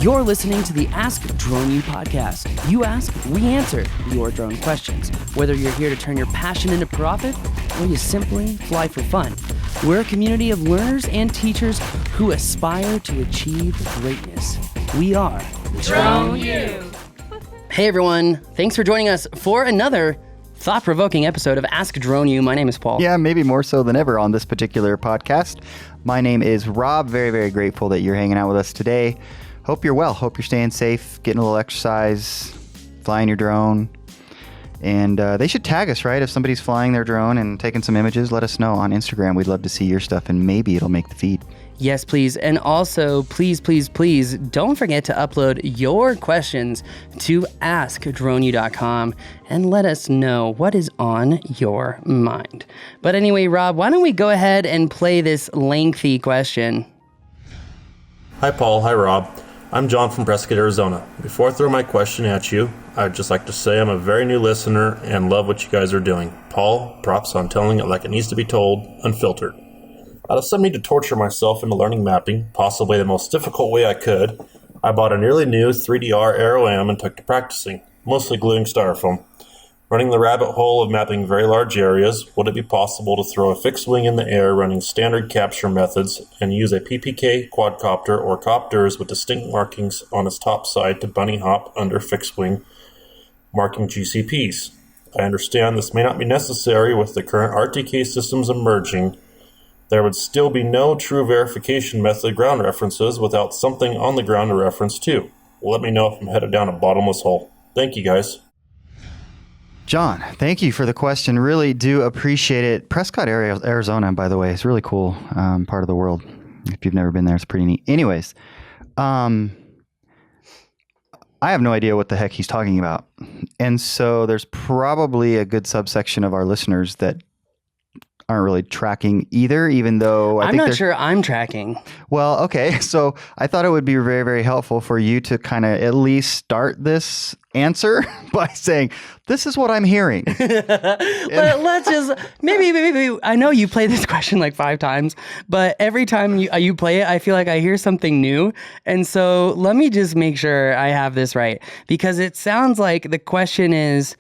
You're listening to the Ask Drone U podcast. You ask, we answer your drone questions. Whether you're here to turn your passion into profit or you simply fly for fun, we're a community of learners and teachers who aspire to achieve greatness. We are Drone U. Hey everyone, thanks for joining us for another thought-provoking episode of Ask Drone U. My name is Paul. Yeah, maybe more so than ever on this particular podcast. My name is Rob. Very, very grateful that you're hanging out with us today. Hope you're well. Hope you're staying safe, getting a little exercise, flying your drone. And they should tag us, right? If somebody's flying their drone and taking some images, let us know on Instagram. We'd love to see your stuff, and maybe it'll make the feed. Yes, please. And also, please, don't forget to upload your questions to askdroneu.com and let us know what is on your mind. But anyway, Rob, why don't we go ahead and play this lengthy question? Hi, Paul. Hi, Rob. I'm John from Prescott, Arizona. Before I throw my question at you, I'd just like to say I'm a very new listener and love what you guys are doing. Paul, props on telling it like it needs to be told, unfiltered. Out of some need to torture myself into learning mapping, possibly the most difficult way I could, I bought a nearly new 3DR Aero M and took to practicing, mostly gluing styrofoam. Running the rabbit hole of mapping very large areas, would it be possible to throw a fixed wing in the air running standard capture methods and use a PPK quadcopter or copters with distinct markings on its top side to bunny hop under fixed wing marking GCPs? I understand this may not be necessary with the current RTK systems emerging. There would still be no true verification method ground references without something on the ground to reference to. Let me know if I'm headed down a bottomless hole. Thank you, guys. John, thank you for the question. Really do appreciate it. Prescott, Arizona, by the way, is really cool part of the world. If you've never been there, it's pretty neat. Anyways, I have no idea what the heck he's talking about. And so there's probably a good subsection of our listeners that aren't really tracking either, even though I'm not sure I'm tracking. Well, okay. So I thought it would be very, very helpful for you to kind of at least start this answer by saying, this is what I'm hearing. Let's just, maybe, I know you play this question like 5 times, but every time you play it, I feel like I hear something new. And so let me just make sure I have this right, because it sounds like the question is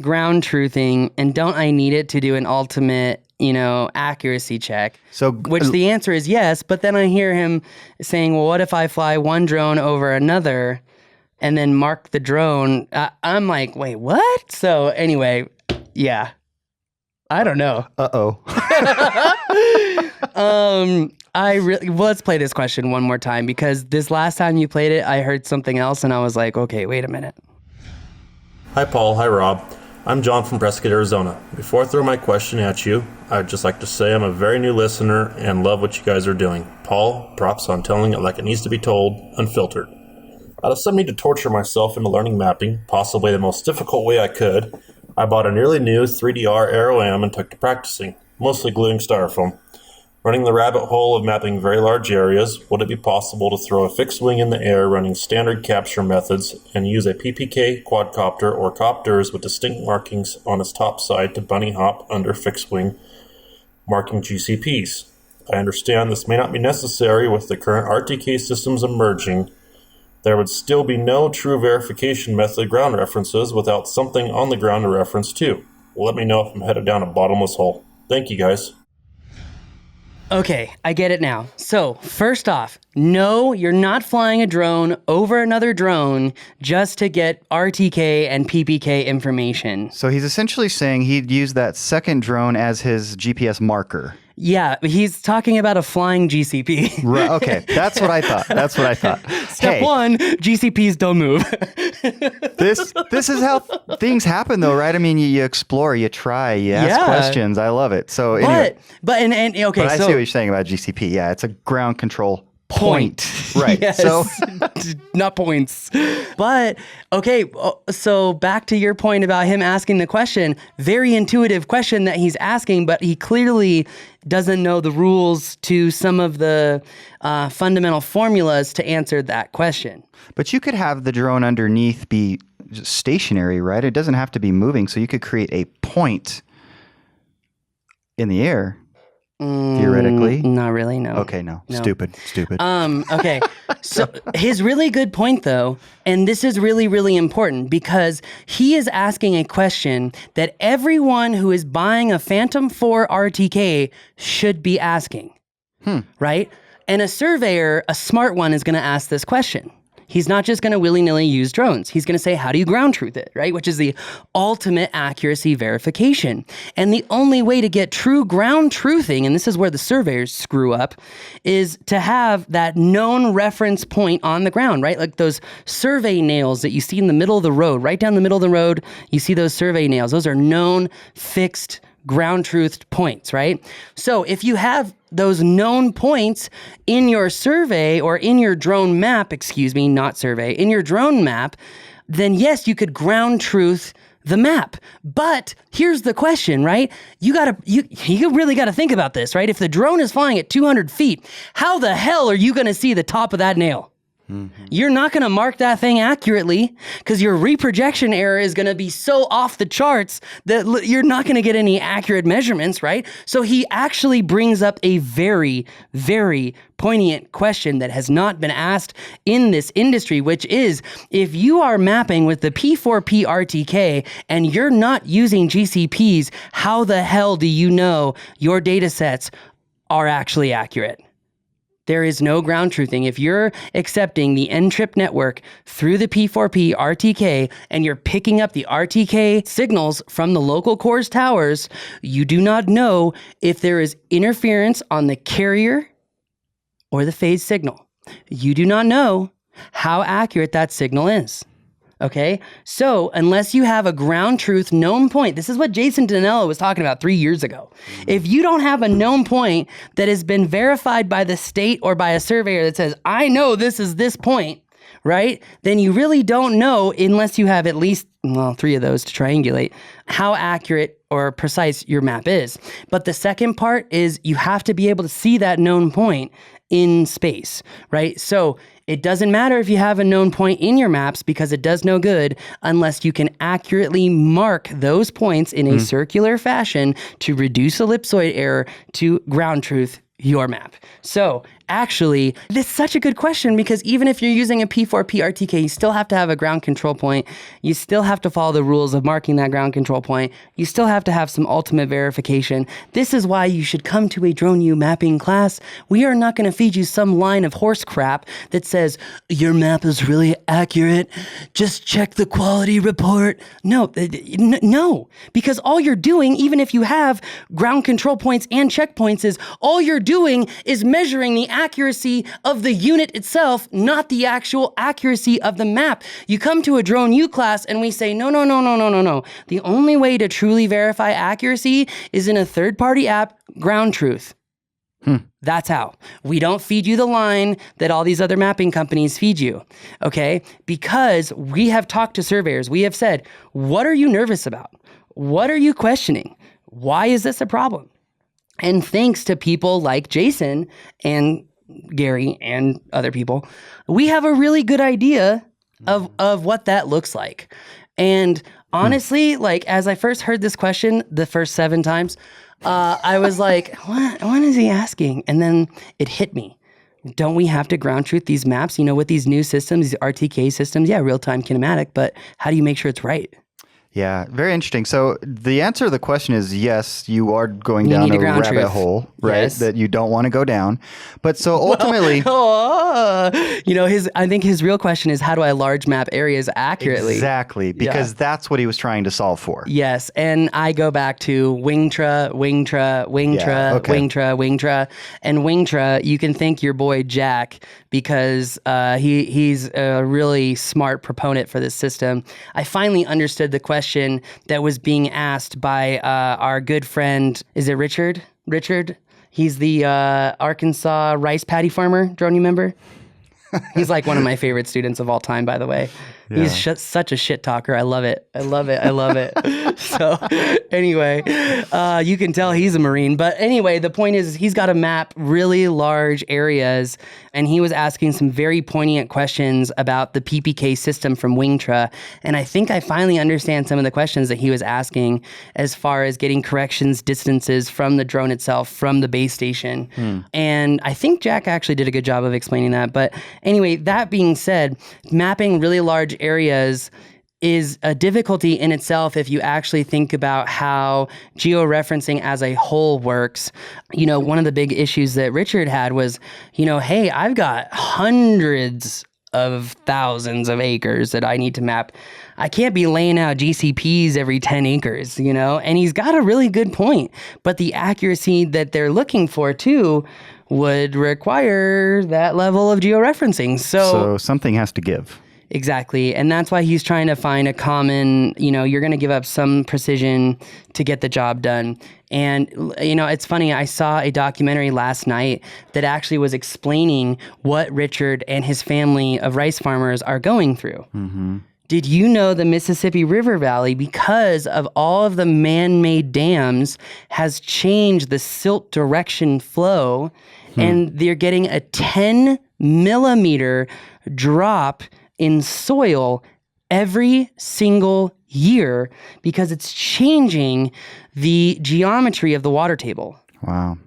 ground truthing, and don't I need it to do an ultimate, accuracy check? So, which the answer is yes, but then I hear him saying, well, what if I fly one drone over another and then mark the drone? I'm like, wait, what? So anyway, yeah, I don't know. Let's play this question one more time, because this last time you played it, I heard something else and I was like, okay, wait a minute. Hi, Paul. Hi, Rob. I'm John from Prescott, Arizona. Before I throw my question at you, I'd just like to say I'm a very new listener and love what you guys are doing. Paul, props on telling it like it needs to be told, unfiltered. Out of some need to torture myself into learning mapping, possibly the most difficult way I could, I bought a nearly new 3DR Aero M and took to practicing, mostly gluing styrofoam. Running the rabbit hole of mapping very large areas, would it be possible to throw a fixed wing in the air running standard capture methods and use a PPK quadcopter or copters with distinct markings on its top side to bunny hop under fixed wing marking GCPs? I understand this may not be necessary with the current RTK systems emerging. There would still be no true verification method ground references without something on the ground to reference to. Let me know if I'm headed down a bottomless hole. Thank you, guys. Okay, I get it now. So, first off, no, you're not flying a drone over another drone just to get RTK and PPK information. So he's essentially saying he'd use that second drone as his GPS marker. Yeah, he's talking about a flying GCP. Right, okay, that's what I thought. Step 1, GCPs don't move. This is how things happen, though, right? I mean, you explore, you try, you ask questions. I love it. So anyway, but I see what you're saying about GCP. Yeah, it's a ground control point. Right. Yes. So not points. But okay, so back to your point about him asking the question, very intuitive question that he's asking, but he clearly doesn't know the rules to some of the fundamental formulas to answer that question. But you could have the drone underneath be stationary, right? It doesn't have to be moving. So you could create a point in the air theoretically? Not really, no. Okay, no. Stupid. Okay. So his really good point, though, and this is really, really important because he is asking a question that everyone who is buying a Phantom 4 RTK should be asking, right? And a surveyor, a smart one, is going to ask this question. He's not just going to willy-nilly use drones. He's going to say, how do you ground truth it, right? Which is the ultimate accuracy verification. And the only way to get true ground truthing, and this is where the surveyors screw up, is to have that known reference point on the ground, right? Like those survey nails that you see in the middle of the road, right down the middle of the road, you see those survey nails. Those are known, fixed, ground truthed points, right? So if you have those known points in your survey or in your drone map, not survey, in your drone map, then yes, you could ground truth the map. But here's the question, right? You really gotta think about this, right? If the drone is flying at 200 feet, how the hell are you gonna see the top of that nail? You're not going to mark that thing accurately because your reprojection error is going to be so off the charts that you're not going to get any accurate measurements, right? So he actually brings up a very, very poignant question that has not been asked in this industry, which is if you are mapping with the P4P RTK and you're not using GCPs, how the hell do you know your data sets are actually accurate? There is no ground truthing. If you're accepting the NTrip network through the P4P RTK and you're picking up the RTK signals from the local cores towers, you do not know if there is interference on the carrier or the phase signal. You do not know how accurate that signal is. Okay, so unless you have a ground truth known point, this is what Jason Danello was talking about 3 years ago. If you don't have a known point that has been verified by the state or by a surveyor that says, I know this is this point, right? Then you really don't know, unless you have at least, 3 of those to triangulate, how accurate or precise your map is. But the second part is you have to be able to see that known point in space, right? So it doesn't matter if you have a known point in your maps because it does no good unless you can accurately mark those points in a circular fashion to reduce ellipsoid error to ground truth your map. So actually, this is such a good question because even if you're using a P4P RTK, you still have to have a ground control point. You still have to follow the rules of marking that ground control point. You still have to have some ultimate verification. This is why you should come to a Drone U mapping class. We are not going to feed you some line of horse crap that says, your map is really accurate. Just check the quality report. No, because all you're doing, even if you have ground control points and checkpoints, is all you're doing is measuring the accuracy of the unit itself, not the actual accuracy of the map. You come to a Drone U class and we say, no. The only way to truly verify accuracy is in a third-party app, ground truth. That's how. We don't feed you the line that all these other mapping companies feed you, okay? Because we have talked to surveyors. We have said, what are you nervous about? What are you questioning? Why is this a problem? And thanks to people like Jason and Gary and other people, we have a really good idea of what that looks like. And honestly, like as I first heard this question, the first 7 times, I was like, what is he asking? And then it hit me. Don't we have to ground truth these maps? You know, with these new systems, these RTK systems, yeah, real-time kinematic, but how do you make sure it's right? Yeah, very interesting. So the answer to the question is yes, you are going down a rabbit hole, right? Yes. That you don't want to go down. But so ultimately, I think his real question is how do I large map areas accurately? Exactly, because that's what he was trying to solve for. Yes, and I go back to Wingtra, and Wingtra. You can thank your boy Jack because he's a really smart proponent for this system. I finally understood the question that was being asked by our good friend, is it Richard? Richard? He's the Arkansas rice paddy farmer, Drone, you remember? He's like one of my favorite students of all time, by the way. Yeah. He's such a shit talker. I love it. I love it. I love it. So anyway, you can tell he's a Marine. But anyway, the point is he's got to map really large areas. And he was asking some very poignant questions about the PPK system from Wingtra. And I think I finally understand some of the questions that he was asking as far as getting corrections distances from the drone itself, from the base station. And I think Jack actually did a good job of explaining that. But anyway, that being said, mapping really large areas is a difficulty in itself if you actually think about how georeferencing as a whole works. You know, one of the big issues that Richard had was, you know, hey, I've got hundreds of thousands of acres that I need to map. I can't be laying out GCPs every 10 acres, you know? And he's got a really good point. But the accuracy that they're looking for too would require that level of georeferencing. So something has to give. Exactly. And that's why he's trying to find a common, you know, you're going to give up some precision to get the job done. And, you know, it's funny. I saw a documentary last night that actually was explaining what Richard and his family of rice farmers are going through. Mm-hmm. Did you know the Mississippi River Valley, because of all of the man-made dams, has changed the silt direction flow, and they're getting a 10 millimeter drop in soil every single year because it's changing the geometry of the water table. Wow.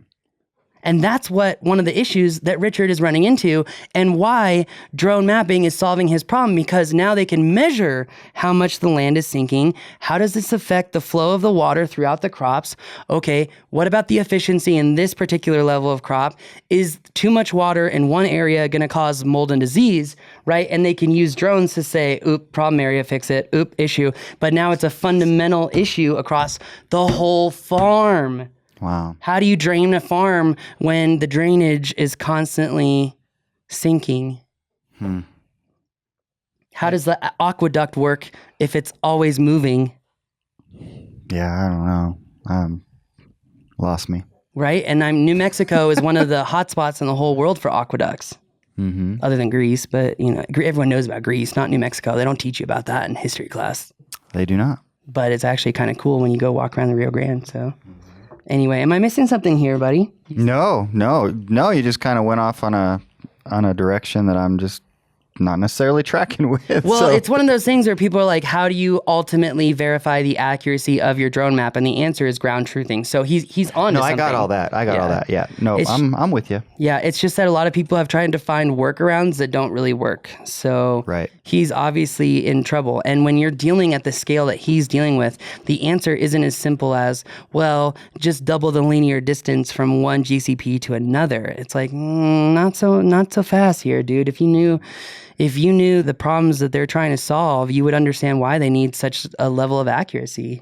And that's what one of the issues that Richard is running into, and why drone mapping is solving his problem, because now they can measure how much the land is sinking. How does this affect the flow of the water throughout the crops? Okay, what about the efficiency in this particular level of crop? Is too much water in one area going to cause mold and disease, right? And they can use drones to say, oop, problem area, fix it, oop, issue. But now it's a fundamental issue across the whole farm. Wow. How do you drain a farm when the drainage is constantly sinking? How does the aqueduct work if it's always moving? Yeah, I don't know. Lost me. Right? And New Mexico is one of the hot spots in the whole world for aqueducts. Mm-hmm. Other than Greece, but you know, everyone knows about Greece, not New Mexico. They don't teach you about that in history class. They do not. But it's actually kind of cool when you go walk around the Rio Grande, so... Anyway, am I missing something here, buddy? No. You just kind of went off on a direction that I'm just not necessarily tracking with. Well, it's one of those things where people are like, how do you ultimately verify the accuracy of your drone map? And the answer is ground truthing. So he's on to something. I got all that. All that. Yeah. No, I'm with you. Yeah, it's just that a lot of people have tried to find workarounds that don't really work. So right. He's obviously in trouble. And when you're dealing at the scale that he's dealing with, the answer isn't as simple as, well, just double the linear distance from one GCP to another. It's like, not so fast here, dude. If you knew the problems that they're trying to solve, you would understand why they need such a level of accuracy,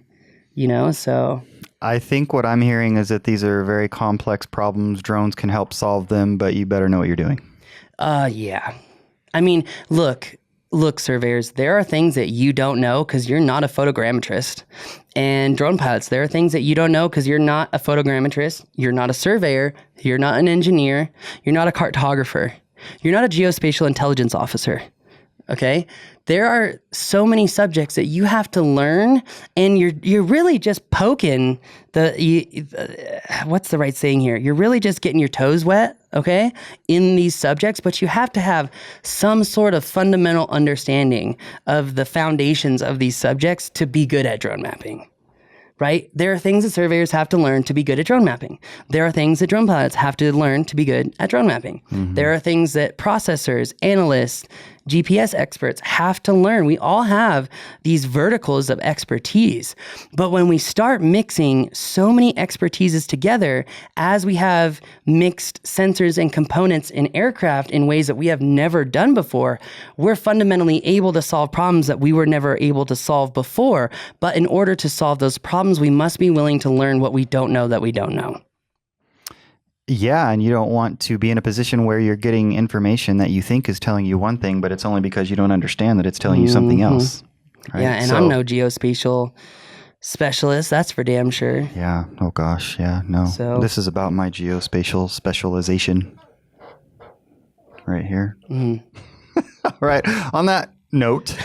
you know? So I think what I'm hearing is that these are very complex problems. Drones can help solve them, but you better know what you're doing. Yeah. I mean, look, surveyors, there are things that you don't know because you're not a photogrammetrist. And drone pilots, there are things that you don't know because you're not a photogrammetrist, you're not a surveyor, you're not an engineer, you're not a cartographer. You're not a geospatial intelligence officer, okay? There are so many subjects that you have to learn, and you're really just poking what's the right saying here? You're really just getting your toes wet, okay, in these subjects, but you have to have some sort of fundamental understanding of the foundations of these subjects to be good at drone mapping. Right? There are things that surveyors have to learn to be good at drone mapping. There are things that drone pilots have to learn to be good at drone mapping. Mm-hmm. There are things that processors, analysts, GPS experts have to learn. We all have these verticals of expertise. But when we start mixing so many expertises together, as we have mixed sensors and components in aircraft in ways that we have never done before, we're fundamentally able to solve problems that we were never able to solve before. But in order to solve those problems, we must be willing to learn what we don't know that we don't know. Yeah, and you don't want to be in a position where you're getting information that you think is telling you one thing, but it's only because you don't understand that it's telling you something else. Right? Yeah, and I'm no geospatial specialist, that's for damn sure. Yeah, oh gosh, yeah, no. So, this is about my geospatial specialization. right here. All right. On that note,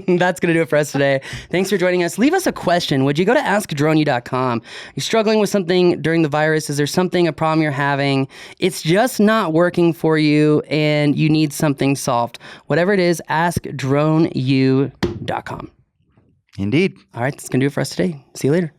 that's going to do it for us today. Thanks for joining us. Leave us a question. Would you go to askdroneyou.com? You're struggling with something during the virus. Is there something, a problem you're having? It's just not working for you and you need something solved. Whatever it is, askdroneyou.com. Indeed. All right. That's going to do it for us today. See you later.